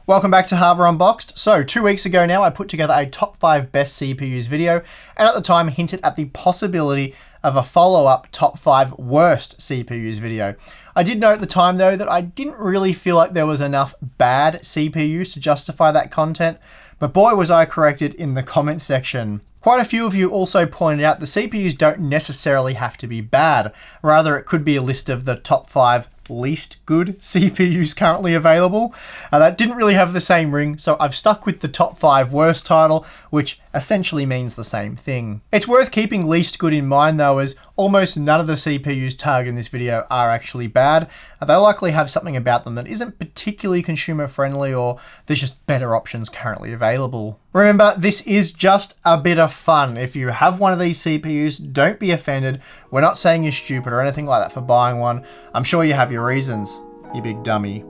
Welcome back to Harbour Unboxed. So 2 weeks ago now, I put together a top 5 best CPUs video, and at the time hinted at the possibility of a follow-up top 5 worst CPUs video. I did note at the time though that I didn't really feel like there was enough bad CPUs to justify that content, but boy was I corrected in the comment section. Quite a few of you also pointed out the CPUs don't necessarily have to be bad. Rather, it could be a list of the top 5 least good CPUs currently available. That didn't really have the same ring, so I've stuck with the top 5 worst title, which essentially means the same thing. It's worth keeping least good in mind though, as almost none of the CPUs targeted in this video are actually bad. They likely have something about them that isn't particularly consumer friendly, or there's just better options currently available. Remember, this is just a bit of fun. If you have one of these CPUs, don't be offended. We're not saying you're stupid or anything like that for buying one. I'm sure you have your reasons, you big dummy.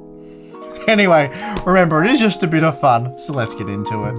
Anyway, remember, it is just a bit of fun, so let's get into it.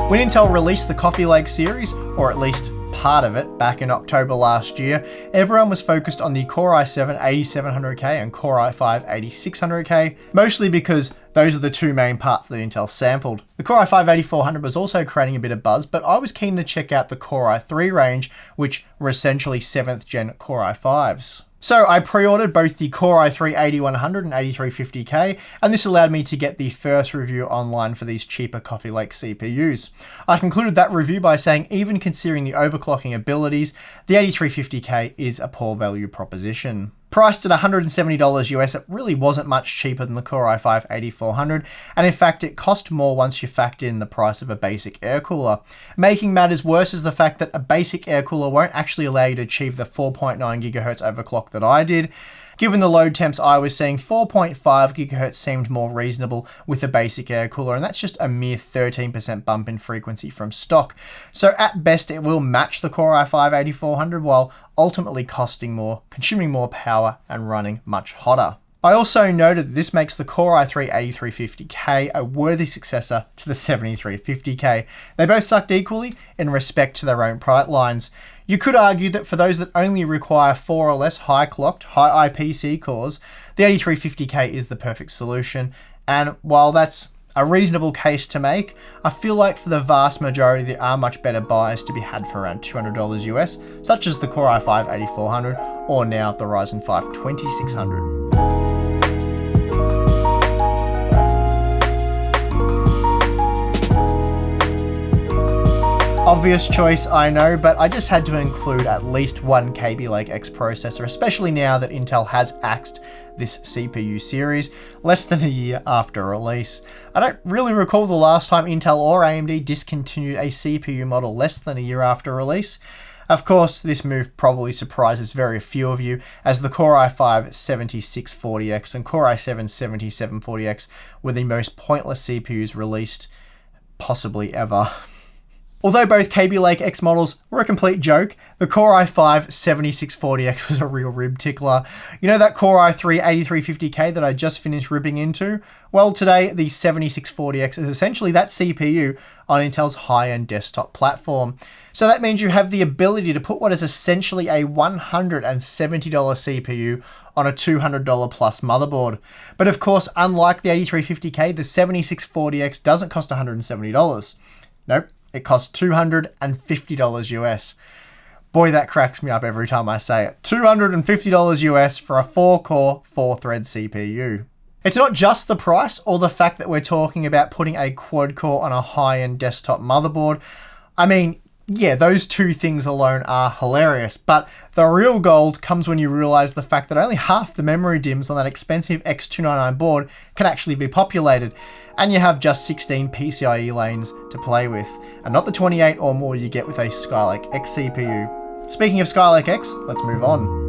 When Intel released the Coffee Lake series, or at least part of it, back in October last year, everyone was focused on the Core i7 8700K and Core i5 8600K, mostly because those are the two main parts that Intel sampled. The Core i5 8400 was also creating a bit of buzz, but I was keen to check out the Core i3 range, which were essentially 7th gen Core i5s. So I pre-ordered both the Core i3 8100 and 8350K, and this allowed me to get the first review online for these cheaper Coffee Lake CPUs. I concluded that review by saying even considering the overclocking abilities, the 8350K is a poor value proposition. Priced at $170 US, it really wasn't much cheaper than the Core i5 8400, and in fact it cost more once you factor in the price of a basic air cooler. Making matters worse is the fact that a basic air cooler won't actually allow you to achieve the 4.9 GHz overclock that I did. Given the load temps I was seeing, 4.5 GHz seemed more reasonable with a basic air cooler, and that's just a mere 13% bump in frequency from stock. So at best it will match the Core i5 8400 while ultimately costing more, consuming more power, and running much hotter. I also noted that this makes the Core i3 8350K a worthy successor to the 7350K. They both sucked equally in respect to their own product lines. You could argue that for those that only require 4 or less high-clocked, high IPC cores, the 8350K is the perfect solution, and while that's a reasonable case to make, I feel like for the vast majority there are much better buys to be had for around $200 US, such as the Core i5 8400 or now the Ryzen 5 2600. Obvious choice, I know, but I just had to include at least one Kaby Lake X processor, especially now that Intel has axed this CPU series less than a year after release. I don't really recall the last time Intel or AMD discontinued a CPU model less than a year after release. Of course, this move probably surprises very few of you, as the Core i5 7640X and Core i7 7740X were the most pointless CPUs released possibly ever. Although both Kaby Lake X models were a complete joke, the Core i5 7640X was a real rib tickler. You know that Core i3 8350K that I just finished ripping into? Well, today the 7640X is essentially that CPU on Intel's high-end desktop platform. So that means you have the ability to put what is essentially a $170 CPU on a $200 plus motherboard. But of course, unlike the 8350K, the 7640X doesn't cost $170. Nope. It costs $250 US. Boy, that cracks me up every time I say it. $250 US for a 4-core, 4-thread CPU. It's not just the price or the fact that we're talking about putting a quad-core on a high-end desktop motherboard. I mean, yeah, those two things alone are hilarious, but the real gold comes when you realize the fact that only half the memory DIMMs on that expensive X299 board can actually be populated, and you have just 16 PCIe lanes to play with, and not the 28 or more you get with a Skylake X CPU. Speaking of Skylake X, let's move on.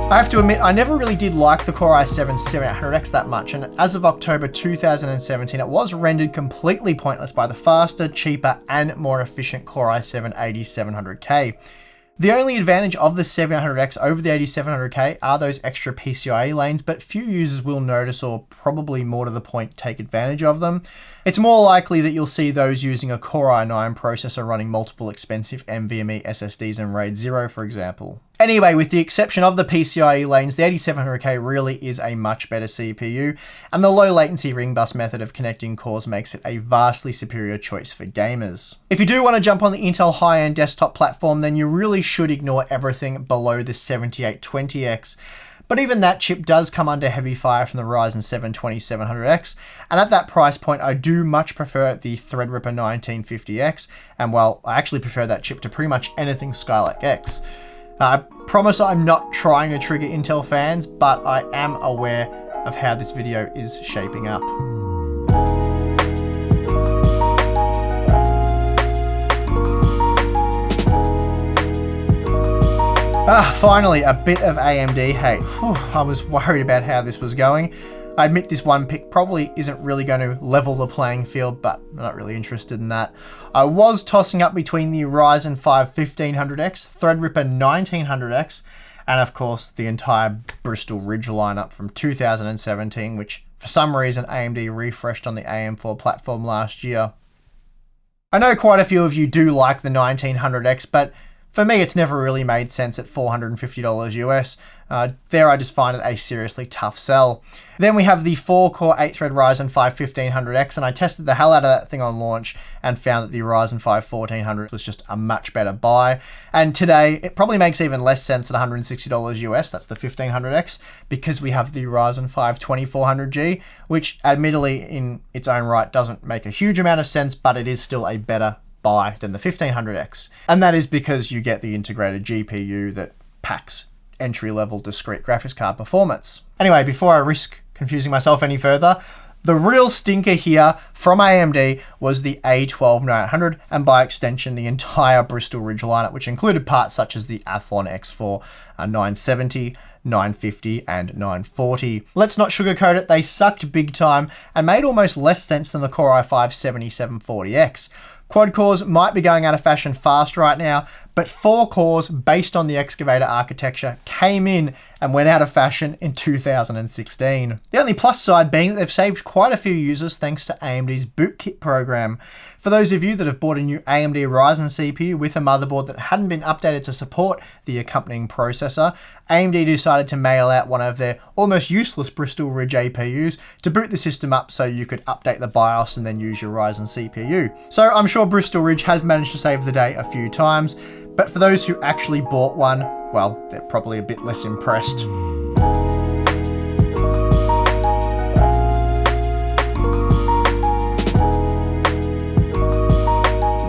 I have to admit, I never really did like the Core i7 7800X that much, and as of October 2017, it was rendered completely pointless by the faster, cheaper, and more efficient Core i7 8700K. The only advantage of the 700X over the 8700K are those extra PCIe lanes, but few users will notice, or probably more to the point, take advantage of them. It's more likely that you'll see those using a Core i9 processor running multiple expensive NVMe SSDs and RAID 0, for example. Anyway, with the exception of the PCIe lanes, the 8700K really is a much better CPU, and the low latency ring bus method of connecting cores makes it a vastly superior choice for gamers. If you do want to jump on the Intel high-end desktop platform, then you really should ignore everything below the 7820X. But even that chip does come under heavy fire from the Ryzen 7 2700X, and at that price point I do much prefer the Threadripper 1950X, and well, I actually prefer that chip to pretty much anything Skylake X. I promise I'm not trying to trigger Intel fans, but I am aware of how this video is shaping up. Finally, a bit of AMD hate. Whew, I was worried about how this was going. I admit this one pick probably isn't really going to level the playing field, but I'm not really interested in that. I was tossing up between the Ryzen 5 1500X, Threadripper 1900X, and of course the entire Bristol Ridge lineup from 2017, which for some reason AMD refreshed on the AM4 platform last year. I know quite a few of you do like the 1900X, but for me, it's never really made sense at $450 US. There I just find it a seriously tough sell. Then we have the 4-core 8-thread Ryzen 5 1500X, and I tested the hell out of that thing on launch and found that the Ryzen 5 1400 was just a much better buy. And today, it probably makes even less sense at $160 US, that's the 1500X, because we have the Ryzen 5 2400G, which admittedly in its own right doesn't make a huge amount of sense, but it is still a better buy than the 1500X. And that is because you get the integrated GPU that packs entry-level discrete graphics card performance. Anyway, before I risk confusing myself any further, the real stinker here from AMD was the A12900, and by extension the entire Bristol Ridge lineup, which included parts such as the Athlon X4 970, 950 and 940. Let's not sugarcoat it, they sucked big time and made almost less sense than the Core i5 7740X. Quad cores might be going out of fashion fast right now, but 4 cores based on the Excavator architecture came in and went out of fashion in 2016. The only plus side being that they've saved quite a few users thanks to AMD's Bootkit program. For those of you that have bought a new AMD Ryzen CPU with a motherboard that hadn't been updated to support the accompanying processor, AMD decided to mail out one of their almost useless Bristol Ridge APUs to boot the system up so you could update the BIOS and then use your Ryzen CPU. So I'm sure Bristol Ridge has managed to save the day a few times, but for those who actually bought one, well, they're probably a bit less impressed.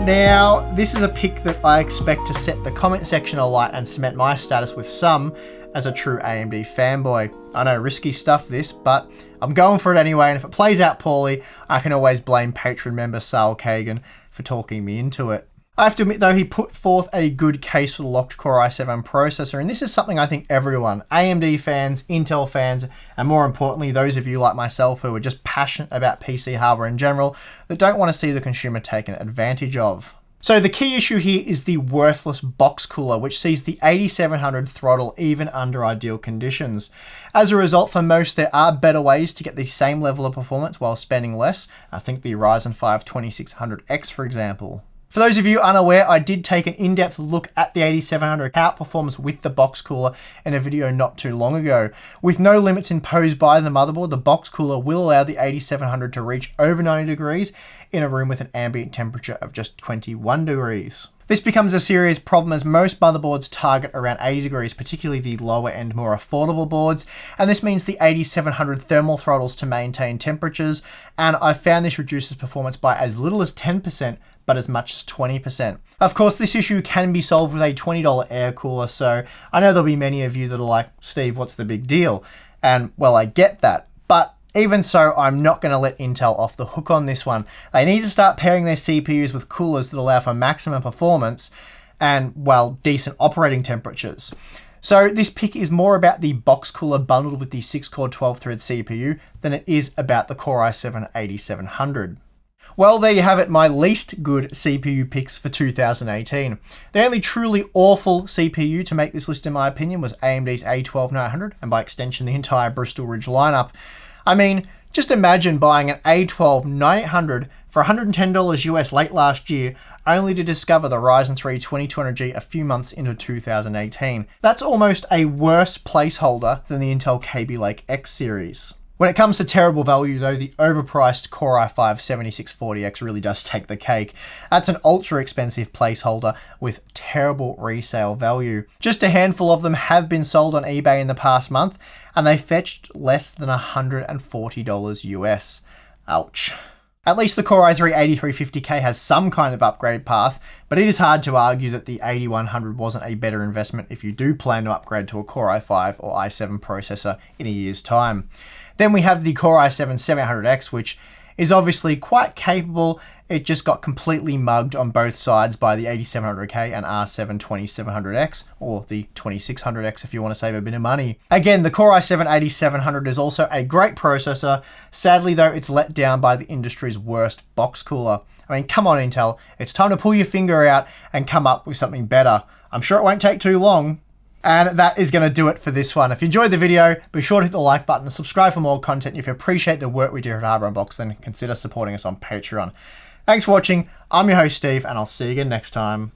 Now, this is a pick that I expect to set the comment section alight and cement my status with some as a true AMD fanboy. I know, risky stuff this, but I'm going for it anyway, and if it plays out poorly, I can always blame Patreon member Sal Kagan for talking me into it. I have to admit though, he put forth a good case for the locked Core i7 processor, and this is something I think everyone, AMD fans, Intel fans, and more importantly, those of you like myself who are just passionate about PC hardware in general, that don't want to see the consumer taken advantage of. So the key issue here is the worthless box cooler, which sees the 8700 throttle even under ideal conditions. As a result, for most, there are better ways to get the same level of performance while spending less. I think the Ryzen 5 2600X, for example. For those of you unaware, I did take an in-depth look at the 8700, how it performs with the box cooler in a video not too long ago. With no limits imposed by the motherboard, the box cooler will allow the 8700 to reach over 90 degrees in a room with an ambient temperature of just 21 degrees. This becomes a serious problem as most motherboards target around 80 degrees, particularly the lower end, more affordable boards, and this means the 8700 thermal throttles to maintain temperatures, and I found this reduces performance by as little as 10%, but as much as 20%. Of course, this issue can be solved with a $20 air cooler, so I know there'll be many of you that are like, Steve, what's the big deal? And well, I get that, but even so, I'm not going to let Intel off the hook on this one. They need to start pairing their CPUs with coolers that allow for maximum performance and, well, decent operating temperatures. So this pick is more about the box cooler bundled with the 6-core 12-thread CPU than it is about the Core i7 8700. Well, there you have it, my least good CPU picks for 2018. The only truly awful CPU to make this list in my opinion was AMD's A12900, and by extension the entire Bristol Ridge lineup. I mean, just imagine buying an A12900 for $110 US late last year, only to discover the Ryzen 3 2200G a few months into 2018. That's almost a worse placeholder than the Intel Kaby Lake X series. When it comes to terrible value though, the overpriced Core i5-7640X really does take the cake. That's an ultra expensive placeholder with terrible resale value. Just a handful of them have been sold on eBay in the past month, and they fetched less than $140 US. Ouch. At least the Core i3-8350K has some kind of upgrade path, but it is hard to argue that the 8100 wasn't a better investment if you do plan to upgrade to a Core i5 or i7 processor in a year's time. Then we have the Core i7-7800X, which is obviously quite capable. It just got completely mugged on both sides by the 8700K and R7-2700X, or the 2600X if you want to save a bit of money. Again, the Core i7-8700 is also a great processor. Sadly though, it's let down by the industry's worst box cooler. I mean, come on Intel, it's time to pull your finger out and come up with something better. I'm sure it won't take too long. And that is going to do it for this one. If you enjoyed the video, be sure to hit the like button and subscribe for more content. If you appreciate the work we do at Hardware Unboxed, then consider supporting us on Patreon. Thanks for watching. I'm your host, Steve, and I'll see you again next time.